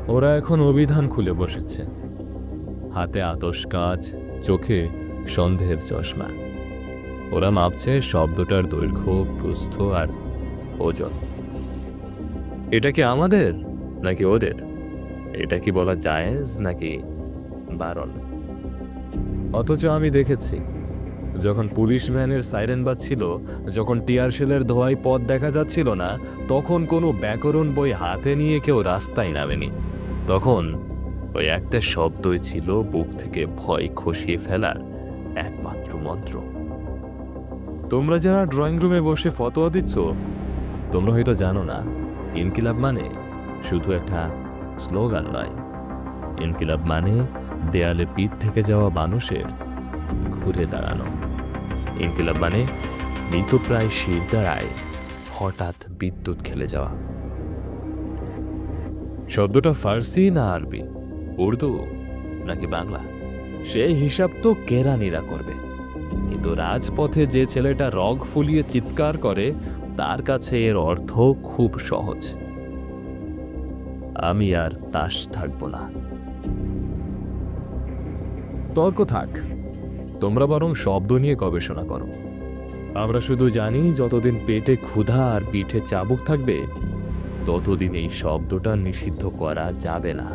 ওরা এখন অভিধান খুলে বসেছে, হাতে আতশ কাজ, চোখে সন্দেহের চশমা। ওরা মাপছে শব্দটার দৈর্ঘ্য, প্রস্থ আর ওজন। এটা কি আমাদের নাকি ওদের? এটা কি বলা জায়েজ নাকি বারণ? অথচ আমি দেখেছি, যখন পুলিশ ভ্যানের সাইরেন বাজছিল, যখন টিয়ার শেলের ধোঁয়ায় পথ দেখা যাচ্ছিল না, তখন কোনো ব্যাকরণ বই হাতে নিয়ে কেউ রাস্তায় নামেনি। তখন ওই একটা শব্দই ছিল বুক থেকে ভয় খসিয়ে ফেলার একমাত্র মন্ত্র। তোমরা যারা ড্রয়িং রুমে বসে ফতোয়া দিচ্ছ, তোমরা হয়তো জানো না, ইনকিলাব মানে শুধু একটা স্লোগান নয়। ইনকিলাব মানে দেয়ালে পিঠ থেকে যাওয়া মানুষের ঘুরে দাঁড়ানো। ইনকিলাব মানে মৃতপ্রায় শিরদাঁড়ায় হঠাৎ বিদ্যুৎ খেলে যাওয়া। শব্দটা ফার্সি না আরবি, উর্দু নাকি বাংলা, সেই হিসাব তো কেরানিরা করবে। কিন্তু রাজপথে যে ছেলেটা রগ ফুলিয়ে চিৎকার করে, তার কাছে এর অর্থ খুব সহজ। আমি আর তাস থাকবো না। তর্ক থাক, তোমরা বরং শব্দ নিয়ে গবেষণা করো। আমরা শুধু জানি, যতদিন পেটে ক্ষুধা আর পিঠে চাবুক থাকবে, ততদিন এই শব্দটা নিষিদ্ধ করা যাবে না।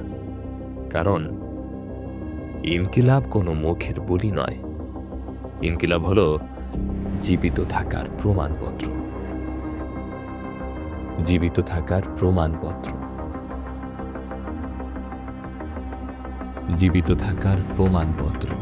কারণ ইনকিলাব কোনো মুখের বুলি নয়। ইনকিলাব হলো জীবিত থাকার প্রমাণপত্র। জীবিত থাকার প্রমাণপত্র। জীবিত থাকার প্রমাণপত্র।